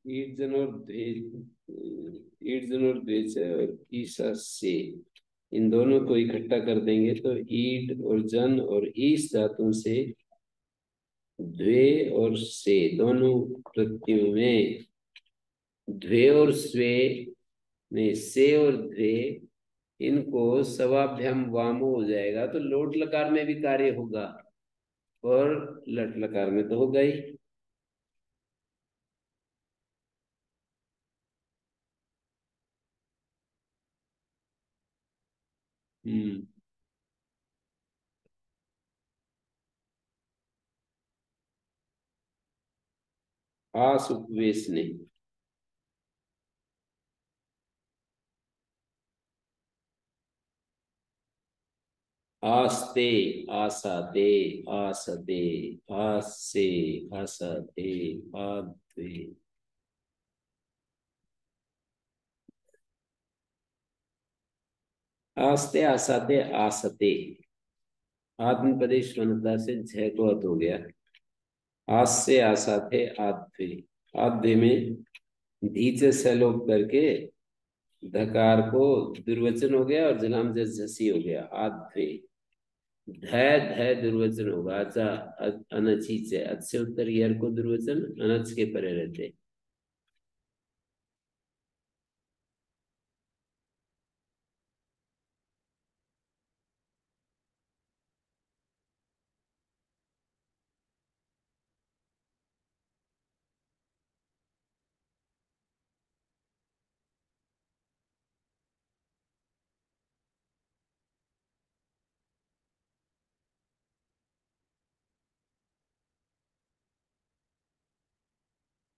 ईट और द्वेष और ईसा से, इन दोनों को इकट्ठा कर देंगे तो ईट और जन और ईस धातु से द्वे और से दोनों प्रत्ययों में द्वे और स्वे में से और द्वे, इनको सवाभ्याम वामो हो जाएगा तो लोट लकार में भी कार्य होगा और लट लकार में तो होगा ही। हम्म। आस उपवेश नहीं। आस्ते, आसाते, आसते, आसे, आसाते, आद्वे। आस्ते, आसाते, आसते, आत्मपदे श्वनता से झ को अत हो गया। आस से आसाते, आद्वे। आद्वे में धीचे से लोप करके धकार को दुर्वचन हो गया और जलाम झसी हो गया, आद्वे। धय धय दुर्वचन होगा, अच्छा। अनची से अच से उत्तर यर को दुर्वचन अनच के परे रहते।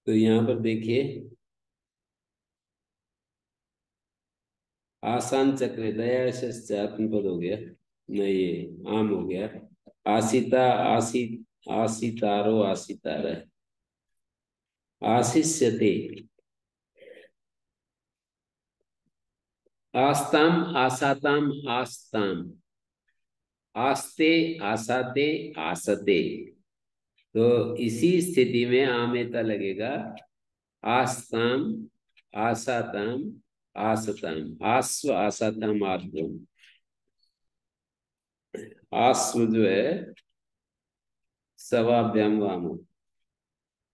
तो यहाँ पर देखिए, आसान चक्र दया से आत्मपद हो गया, नहीं ये आम हो गया। आसिता, आसी, आसितारो, आसितार, आशिष्यते। आस्ताम, आसाताम, आस्ताम, आस्ते, आसाते, आसते। तो इसी स्थिति में आमेता लगेगा। आस्ताम, आसाताम, आसताम, आस्व, आसाताम, आद्वम। आस्व जो है सवाभ्याम वामो,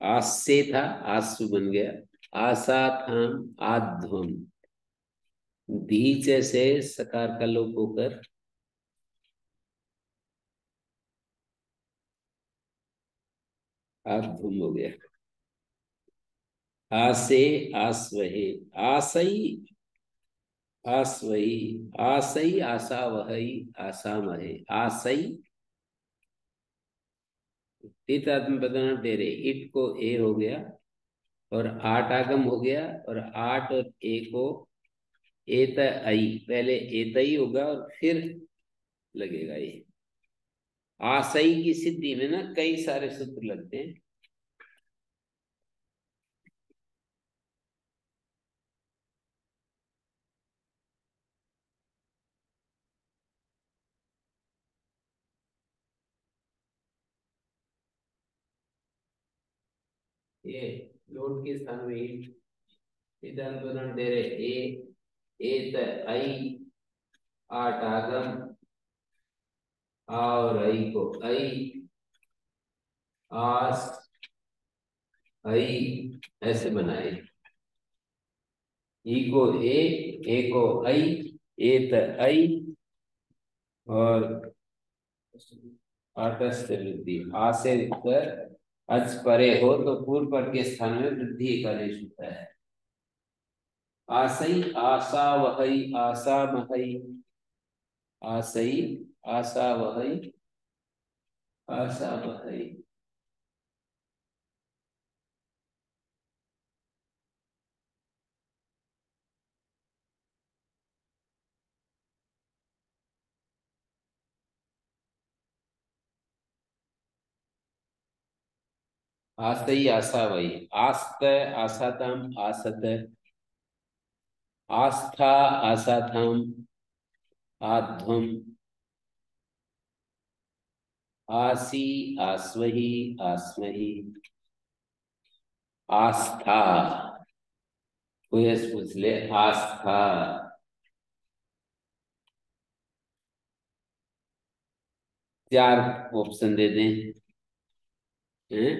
आस से था आंसू बन गया। आसाथाम, आध्वम। धीच से सकार का लोप होकर आध्वम हो गया। आसे, आसवहे, आसई, आसवही, आसई, आशा वही, आशा महे, आसई। तीतात्म बदना डेरे, इट को ए हो गया और आठ आगम हो गया और आठ और ए को एत आई, पहले एत ही होगा और फिर लगेगा ये। आशई की सिद्धि में ना कई सारे सूत्र लगते हैं। ये लोट के स्थान में इधर दोनों दे रहे ए एत आई, आठ आगम, और आई को आई, आस, आई, ऐसे बनाए। ई को ए को आई, एत आई, और आटस्थ वृद्धि, आ से पर अच परे हो तो पूर्व पद के स्थान में वृद्धि का आदेश होता है। आसई, आशा वहई, आशा महई, आसई, आशा वहई, आशा महई। आसई, आशा वही, आस्त, आसातम, आसत, आस्था, आसाथम, आध्वम, आसी, आस्वही, आस्मही, आस्था, कोई ऐसे पूछ ले आस्था। चार ऑप्शन दे दें हैं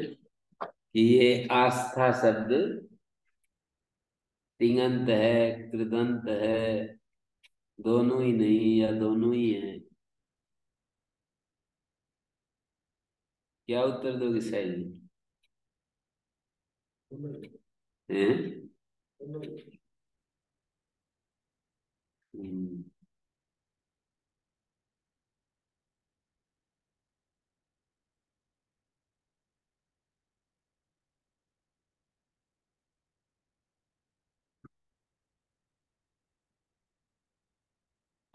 कि ये आस्था शब्द तिङंत है, कृदंत है, दोनों ही नहीं या दोनों ही है। क्या उत्तर दोगे साहिल जी हैं? हम्म,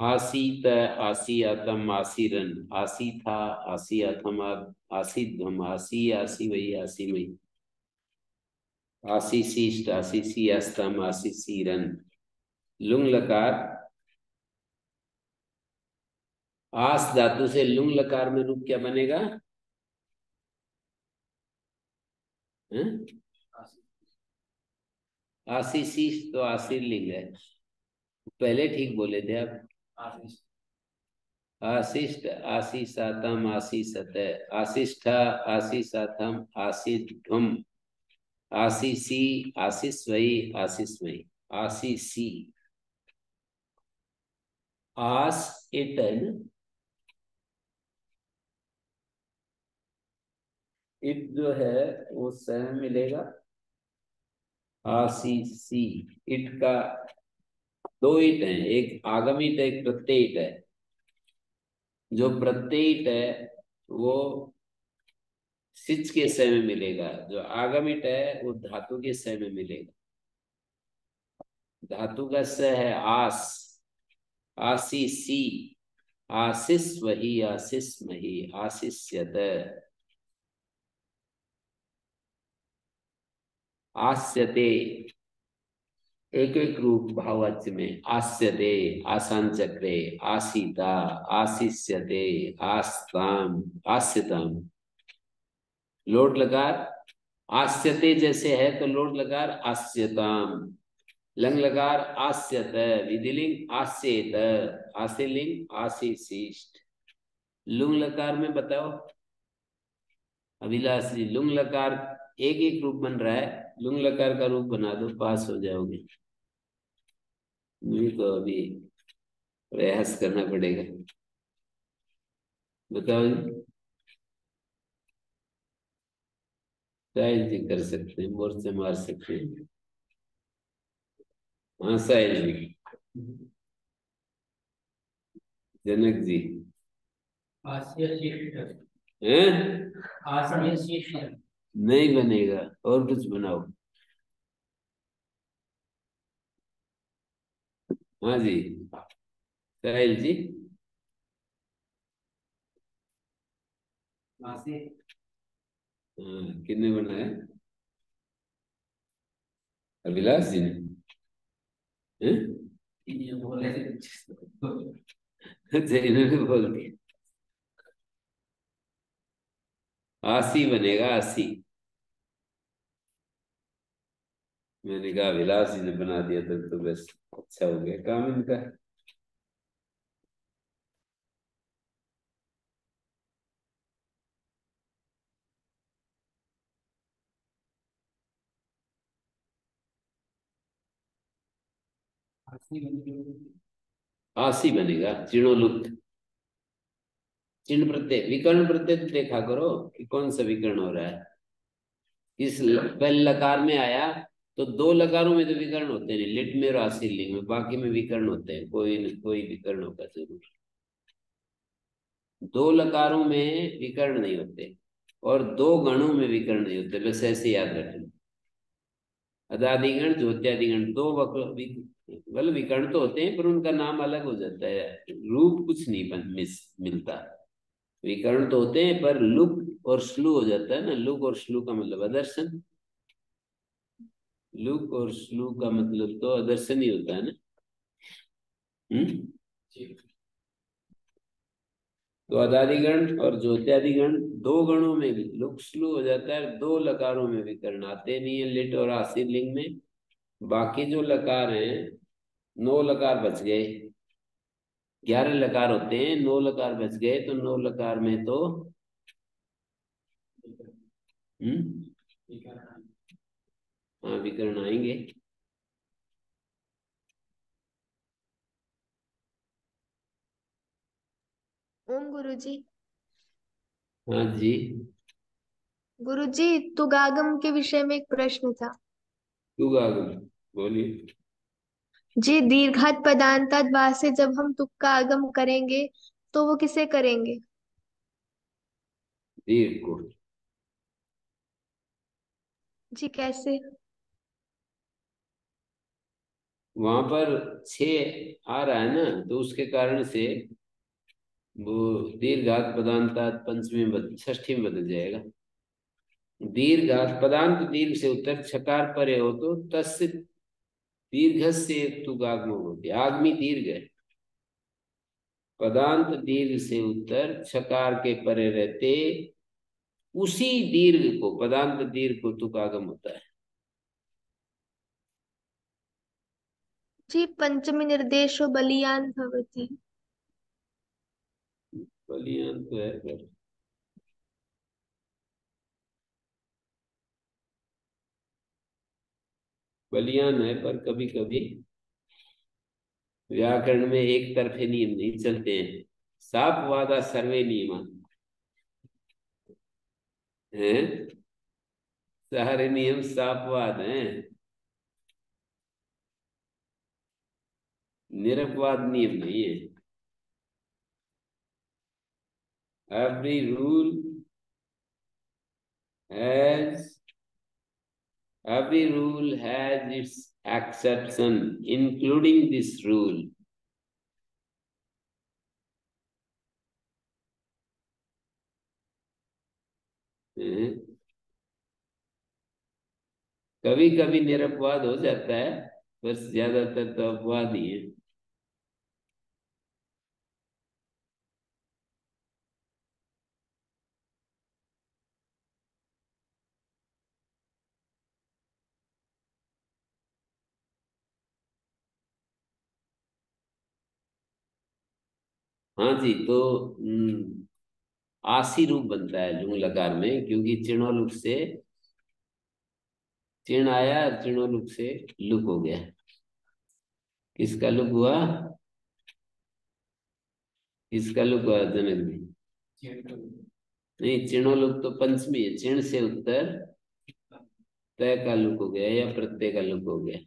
आसीत, आसियातम, आसीरन, आसी था, आसियातम, आसीध्वम, आसी, आसी वही, आसी मई, आसी शीष्ट, आसी सी अस्तम, आसी सीरन। लुंग लकार, आस धातु से लुंग लकार में रूप क्या बनेगा? हैं? आसी शीष्ट तो आशीर लिंग है, पहले ठीक बोले थे आप। आशिष्ट, आशीषातम, आशीषत, आशिष्ठ, आशीषातम, आशीध्वम, आशीषी, आशीस्वई, आशीस्मयी, आशीषी। आस इट है ना, इट जो है वो स्वयं मिलेगा। आशीषी, इट का दो इट है, एक आगमित है, एक प्रत्ययित है। जो प्रत्ययित है वो सिच के स में मिलेगा, जो आगमित है वो धातु के स में मिलेगा। धातु का स है आस, आशीषी, आशीष वही, आशीष मही, आशिष्यत, आस्यते। एक एक रूप भाववाच्य में आस्यते, आसान चक्रे, आसीता, आशिष्यते, आस्ताम, आस्यताम। लोट लकार आस्यते जैसे है तो लोट लकार आस्यताम। लंग लकार आस्यत, विधिलिंग आस्येत, आशीलिंग आशीशिष्ट। लुंग लकार में बताओ अभिलाषी, लुंग लकार एक एक रूप बन रहा है, लुंग लकार का रूप बना दो, पास हो जाओगे। मुझे तो अभी प्रयास करना पड़ेगा। बताओ जी। साहिल जी कर सकते हैं, मोर से मार सकते हैं। हाँ साहिल जी। जनक जी हैं? नहीं बनेगा, और कुछ बनाओ। हाँ जी साहिल जी। हाँ, किसने बनाया? अभिलाष जी ने हैं? अच्छा इन्होंने बोल दिया। आसी बनेगा, आसी। मैंने कहा अभिलाष जी ने बना दिया तो बस अच्छा हो गया काम इनका। आसी बनेगा, चिणोलुप्त। चिन्ह प्रत्यय, विकर्ण प्रत्यय तो देखा करो कि कौन सा विकर्ण हो रहा है। पहले लकार में आया तो दो लकारों में तो विकर्ण होते नहीं, लिट में और आशीर लिंग में, बाकी में विकर्ण होते हैं, कोई न कोई विकर्ण होगा जरूर। दो लकारों में विकर्ण नहीं होते और दो गणों में विकर्ण नहीं होते, बस ऐसे याद रखना। अदादिगण, ज्योत्यादिगण, दो मतलब विकर्ण तो होते हैं पर उनका नाम अलग हो जाता है, रूप कुछ नहीं मिलता। विकर्ण तो होते हैं पर लुक और श्लू हो जाता है ना, लुक और श्लू का मतलब अदर्शन। लुक और श्लू का मतलब तो अदर्शन ही होता है ना। हम्म। तो अदादिगण और ज्योत्यादिगण दो गणों में भी लुक स्लू हो जाता है, दो लकारों में भी करना आते नहीं है लिट और आसी लिंग में। बाकी जो लकार हैं, 9 लकार बच गए। 11 लकार होते हैं, 9 लकार बच गए, तो 9 लकार में तो हम्म, हाँ विकर्ण आएंगे। ओम गुरुजी। हाँ जी। गुरुजी, तुगागम के विषय में एक प्रश्न था। तू आगम बोलिए। जी, दीर्घात पदांतात वा से जब हम तुक का आगम करेंगे तो वो किसे करेंगे? दीर्घ को। जी, कैसे? वहां पर 6 आ रहा है ना, तो उसके कारण से वो दीर्घात पदांतात पंचमी में षष्ठी में बदल जाएगा। दीर्घात पदांत दीर्घ से उत्तर छकार परे हो तो तस्य दीर्घ से तुगागम होती, आगमी दीर्घ है। पदांत दीर्घ से उत्तर छकार के परे रहते, उसी दीर्घ को, पदांत दीर्घ को तुकागम होता है। जी, पंचमी निर्देशो बलियान भवति। बलियान तो है पर बलियान है, पर कभी कभी व्याकरण में एक तरफे नियम नहीं चलते हैं। साप वादा सर्वे नियम हैं, सारे नियम सापवाद हैं, निरपवाद नियम नहीं है। every rule has every rule has its exception, including this rule. कभी कभी निरपवाद हो जाता है, बस ज्यादातर तो अपवाद ही है। हाँ जी, तो आशी रूप बनता है लुंग लकार में, क्योंकि चिणोलुक से चिण आया और चिणोलुक से लुक हो गया। किसका लुक हुआ? किसका लुक हुआ जनक जी? नहीं, चिणोलुक तो पंचमी है, चिण से उत्तर तय का लुक हो गया या प्रत्यय का लुक हो गया।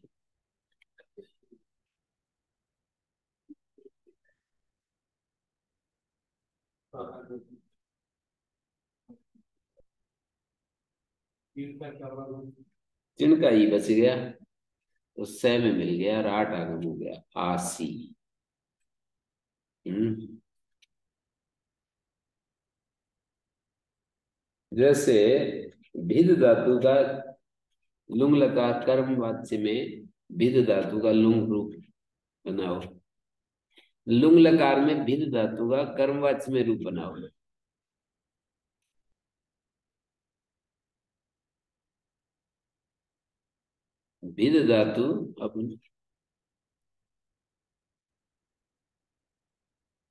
चिण का ही बच गया, तो स में मिल गया और 8 आगम हो गया आसी। हम्म। जैसे भिद धातु का लुंग लकार कर्म वाच्य में भिद धातु का लुंग रूप बनाओ, लुंग लकार में भिद धातु का कर्मवाच्य में रूप बनाओ। भिद धातु, अब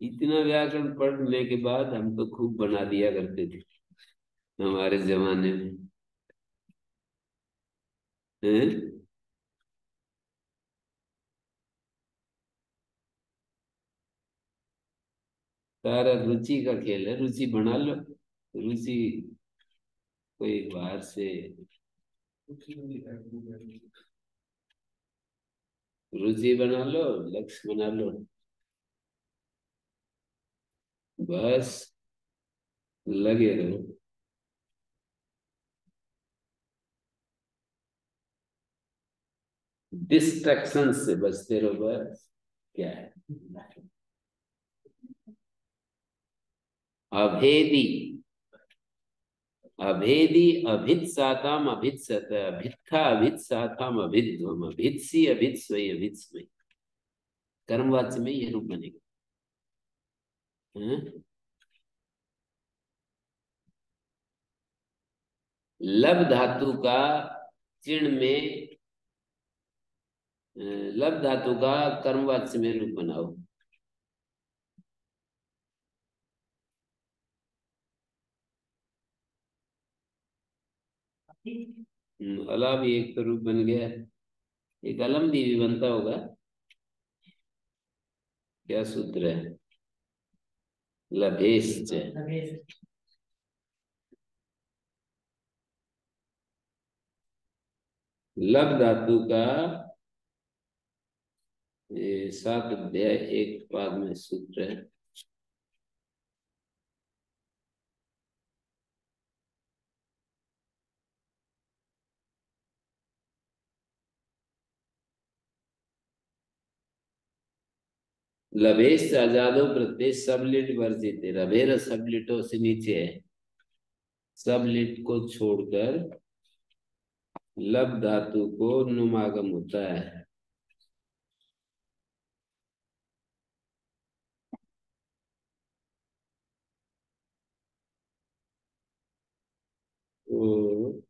इतना व्याकरण पढ़ने के बाद हम तो खूब बना दिया करते थे हमारे जमाने में। हैं? सारा रुचि का खेल है, रुचि बना लो। रुचि कोई बाहर से रुचि बना लो, लक्ष्य बना लो, बस लगे रहो। डिस्ट्रैक्शन से बचते रहो, बस क्या है। अभेदी, अभेदी, अभित साताम अभित सत, अभित्था अभित साताम अभिध्वम, अभित सी अभित स्वई अभित स्वई। कर्मवाच्य में ये रूप बनेगा। हैं? लब धातु का चिण में लब धातु का कर्मवाच्य में रूप बनाओ। अला भी एक तो रूप बन गया, एक अलम भी बनता होगा। क्या सूत्र है? लभेश्च। लब धातु का 7 अध्याय 1 पाद में सूत्र है। लभेश आजादो प्रत्यय सबलिट वर्जित। रभेर सबलिटों से नीचे है, सबलिट को छोड़कर लब धातु को नुमागम होता है। तो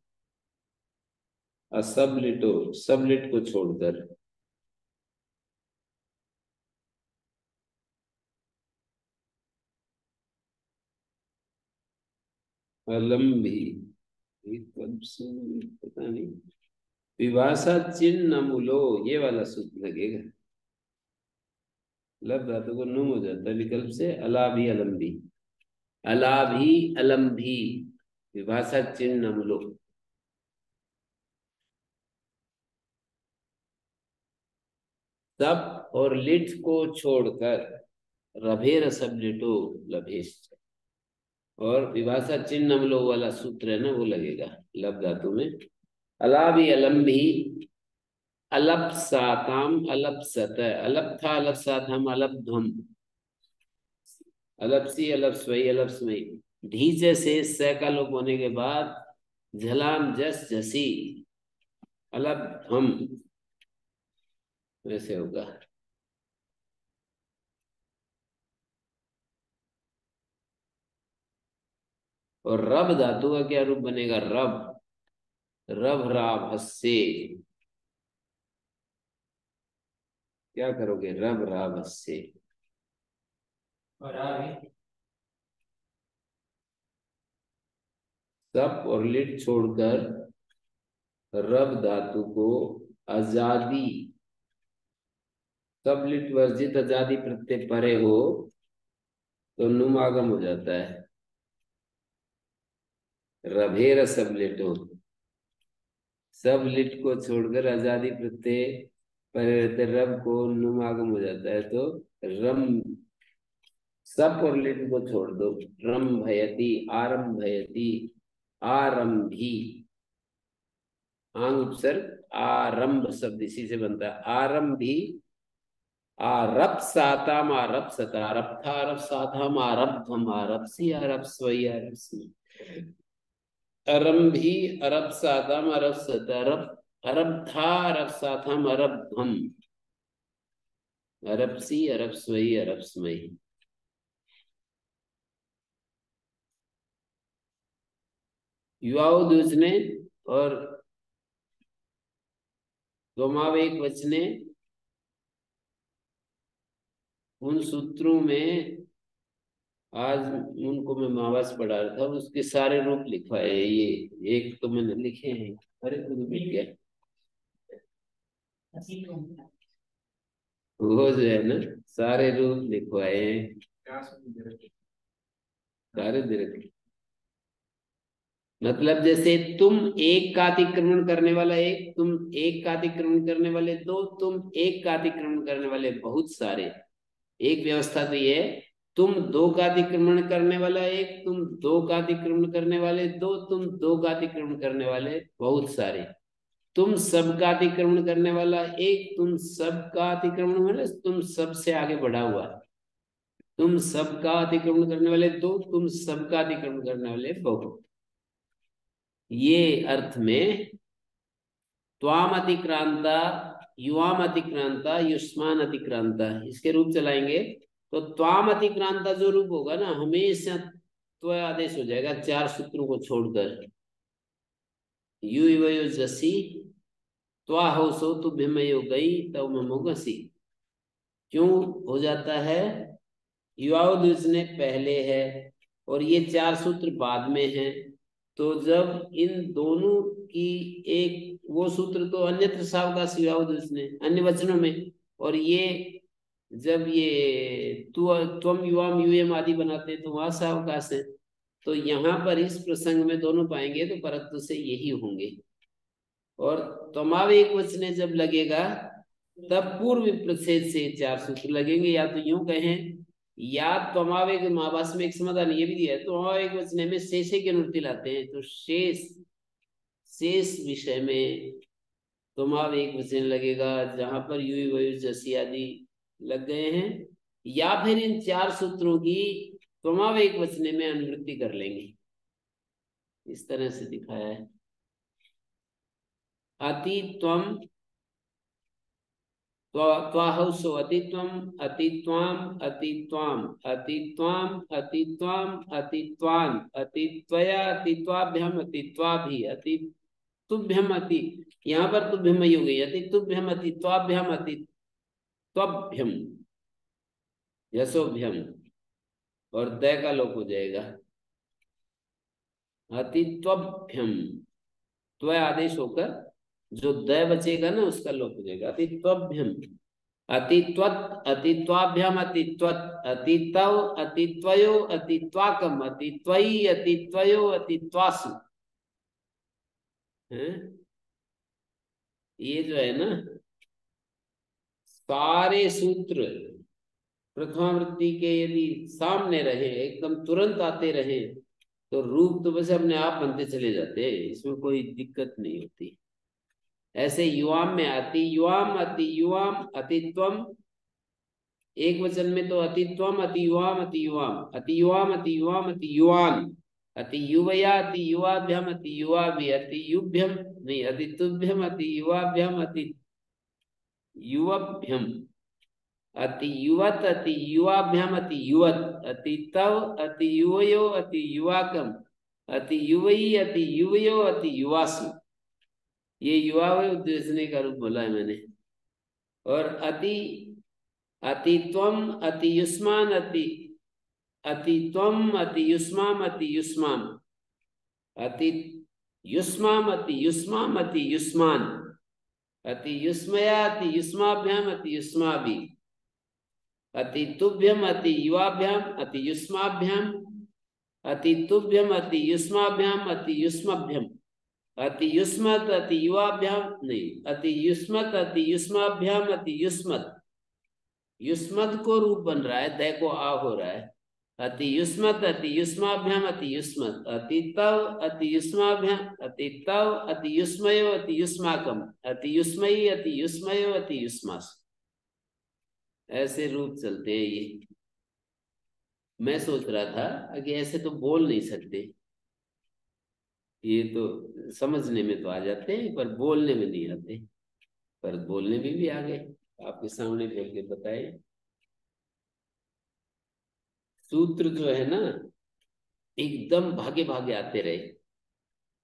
असबलिटो, सबलिट को छोड़कर अलम्भी, कब से पता नहीं, विभाषा चिन्ह मूलो, ये वाला सूत्र लगेगा। लब धातु को नुम हो जाता है विकल्प से, अलाभी अलम्भी, अलाभी अलम्भी, विभाषा चिन्ह मूलो। सब और लिट को छोड़कर रभेर सबलिटो लभेश, और विभाषा चिन्ह मूलो वाला सूत्र है ना, वो लगेगा लब धातु में। अलाभी अलम्भी, अलपसाताम अलपसत, अलप था अलपसाताम अलपध्वम, अलपसी अलपस्वई अलपस्मयी। ढीचे से स का लोप होने के बाद झलाम जस झसी, अलपध्वम, वैसे होगा। और रब धातु का क्या रूप बनेगा? रब, रभ राभस्से। क्या करोगे? रब राभस्से। सप और लिट छोड़कर रब धातु को आजादी, सब लिट वर्जित आजादी प्रत्यय परे हो तो नुमागम हो जाता है। रभेर सब लिट हो, सब लिट को छोड़कर आजादी प्रत्यय परे रहते रब को नुमागम हो जाता है, तो रम, सप और लिट को छोड़ दो, रम भयती, आरम भयती, आरंभी, आंग उपसर्ग आरंभ शब्द इसी से बनता है। आरंभी, आरप साताम आरप सता, आरप था आरप साताम आरब्धम, आरपसी आरप स्वई आरपसी, अरंभी अरब साताम अरब सता, अरब अरब था अरब साताम अरब्धम, अरबसी अरब स्वई अरब स्मई। युवाओ दूसने और गोमावेक वचने, उन सूत्रों में आज उनको मैं मावास पढ़ा रहा था, उसके सारे रूप लिखवाए। ये एक तो मैंने लिखे हैं, अरे तो मिट गया। वो जो है ना, सारे रूप लिखवाए हैं, सारे दे रखे। मतलब जैसे तुम एक का अतिक्रमण करने वाला एक, तुम एक का अतिक्रमण करने वाले दो, तुम एक का अतिक्रमण करने वाले बहुत सारे। एक व्यवस्था तो ये है, तुम दो का अतिक्रमण करने वाला एक, तुम दो का अतिक्रमण करने वाले दो, तुम दो का अतिक्रमण करने वाले बहुत सारे, तुम सब का अतिक्रमण करने वाला एक, तुम सब का अतिक्रमण मतलब तुम सबसे आगे बढ़ा हुआ, तुम सब का अतिक्रमण करने वाले दो, तुम सब का अतिक्रमण करने वाले बहुत। ये अर्थ में त्वाम अतिक्रांता, युवाम अतिक्रांता, युष्मान अतिक्रांता, इसके रूप चलाएंगे तो त्वाम अतिक्रांता जो रूप होगा ना, हमेशा त्व आदेश हो जाएगा चार सूत्रों को छोड़कर। यू इवयो जसी त्वा हो सो तुभ्यमयो गई तव ममो गसी। क्यों हो जाता है? युवावदुष ने पहले है और ये चार सूत्र बाद में है। तो जब इन दोनों की एक, वो सूत्र तो अन्यत्र सावकाश युवावदुष ने अन्य वचनों में, और ये जब ये त्वम युवाम यूयम आदि बनाते हैं तो वहां सावकाश है। तो यहाँ पर इस प्रसंग में दोनों पाएंगे तो परत्व से यही होंगे। और त्वमाव एक वचने जब लगेगा तब पूर्व प्रच्छेद से चार सूत्र लगेंगे। या तो यूं कहें, या त्वमाव एक महाभाष्य में एक समाधान ये भी दिया है, त्वमाव एक वचने में शेषे की अनुवृत्ति लाते हैं, तो शेष शेष विषय में त्वमाव एक वचन लगेगा जहां पर यू वयु जसी आदि लग गए हैं। या फिर इन चार सूत्रों की त्वमाव एक वचने में अनुवृत्ति कर लेंगे। इस तरह से दिखाया है। अति त्वम त्वाहौसो अतित्वम अतित्वाम अतित्वाम अतित्वाम अतित्वाम अतित्वान अतित्वया अतित्वाभ्यम अतित्वाभि अतितुभ्यम अति, यहाँ पर तुभ्यम ही हो गई, अतितुभ्यम अतित्वाभ्यम अतित्वभ्यम यशोभ्यम, और द का लोप हो जाएगा अतित्वभ्यम। त्व आदेश होकर जो द बचेगा ना उसका लोप हो जाएगा अतित्वभ्यम अतित्वत अतित्वाभ्याम अतित्वत अतित्व अतित्वयो अतित्वाकम अतित्वयी अतित्वयो अतित्वासु हैं। ये जो है ना सारे सूत्र प्रथमावृत्ति के यदि सामने रहे, एकदम तुरंत आते रहे, तो रूप तो बस अपने आप बनते चले जाते हैं, इसमें कोई दिक्कत नहीं होती। ऐसे युवाम में अति युवाम अति युवाम अतित्वम, एक वचन में तो अतित्वम अति युवाम अति युवाम अति युवाम अति युवाम अति युवान अति युवया अति युवाभ्यम अति युवाभि अति युभ्यम नहीं अति तुभ्यम अति युवाभ्यम अति युवभ्यम अति युवत अति युवाभ्यम अति युवत अति तव अति युवयो अति युवाकम अति युवई अति युवयो अति युवासु। ये युवा उद्देश्य का रूप बोला है मैंने। और अति अतित्वम अति युष्मान अति अतित्वम अति युष्माम अति युष्माम अति युष्माम अति युष्माम अति युष्मान अति युष्मया अति युष्माभ्याम अति युष्माभि अति तुभ्यम अति युवाभ्याम अति युष्माभ्याम अति तुभ्यम अति युष्माभ्याम अति युष्मभ्यम अति युष्मत अति युवाभ्याम नहीं अति युष्मत अति युष्माभ्याम अति युष्मत, युष्मत को रूप बन रहा है, द को आ हो रहा है। अति युष्मत अति युष्माभ्याम अति युष्मत अति तव अति युष्माभ्याम अति तव अति युष्मयो अति युष्माकम अति युष्मयी अति युष्मयो अति युष्मास। ऐसे रूप चलते हैं ये। मैं सोच रहा था कि ऐसे तो बोल नहीं सकते, ये तो समझने में तो आ जाते हैं पर बोलने में नहीं आते, पर बोलने में भी आ गए। आपके सामने बोल के बताए। सूत्र जो है ना एकदम भागे भागे आते रहे,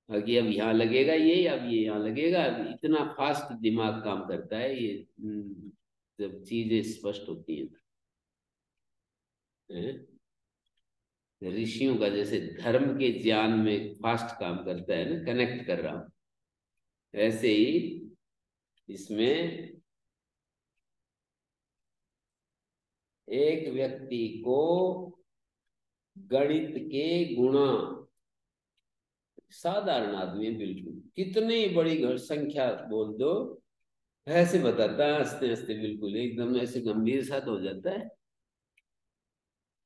आगे अब यहाँ लगेगा ये, अब ये यहाँ लगेगा, अब इतना फास्ट दिमाग काम करता है ये जब चीजें स्पष्ट होती हैं। ऋषियों का जैसे धर्म के ज्ञान में फास्ट काम करता है ना, कनेक्ट कर रहा हूं, ऐसे ही इसमें एक व्यक्ति को गणित के गुणा, साधारण आदमी है बिल्कुल, कितनी बड़ी संख्या बोल दो ऐसे बताता है हंसते हंसते, बिल्कुल एकदम ऐसे गंभीर सा हो जाता है।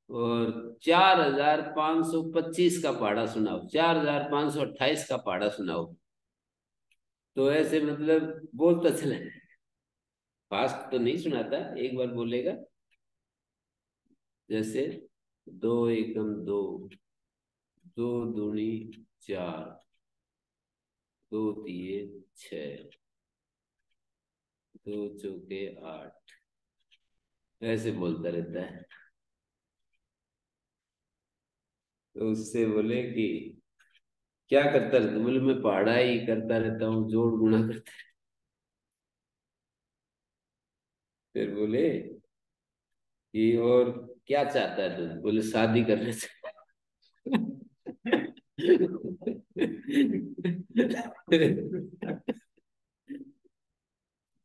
और 4525 का पहाड़ा सुनाओ, 4528 का पहाड़ा सुनाओ, तो ऐसे मतलब बोलता चला, फास्ट तो नहीं सुनाता, एक बार बोलेगा जैसे दो एकम दो, दो दूनी चार, दो तिये छह, दो चौके आठ, ऐसे बोलता रहता है। तो उससे बोले कि क्या करता रहता? बोले मैं पढ़ाई करता रहता हूँ, जोड़ गुणा करता। फिर बोले कि और क्या चाहता है तू? बोले शादी करने से।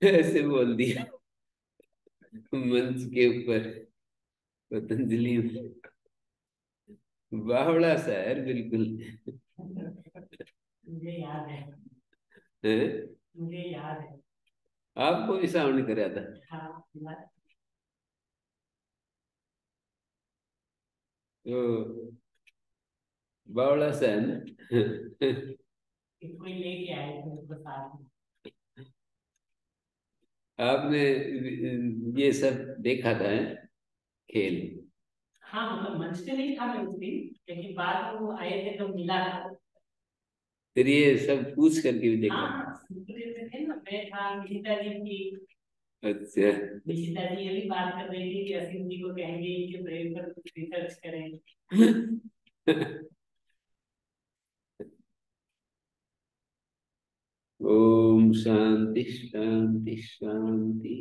ऐसे बोल दिया मंच के ऊपर, पतंजलि में। बावड़ा सा है बिल्कुल। मुझे याद है। हैं? मुझे याद है। आपको भी साउंड कराया था? हाँ याद। तो बावड़ा सा है ना। कोई लेके आए थे उसको साथ में। आपने ये सब देखा था है? खेल? हाँ मतलब मंच पे नहीं था मैं उस दिन, लेकिन बाद में वो आए थे तो मिला था। फिर ये सब पूछ करके भी हाँ देखा? हाँ सूर्य में थे ना, मैं था, निशिता जी थी। अच्छा। निशिता जी ये भी बात कर रही थी कि असीम जी को कहेंगे कि ब्रेन पर कुछ रिसर्च करें। ओम शांति शांति शांति।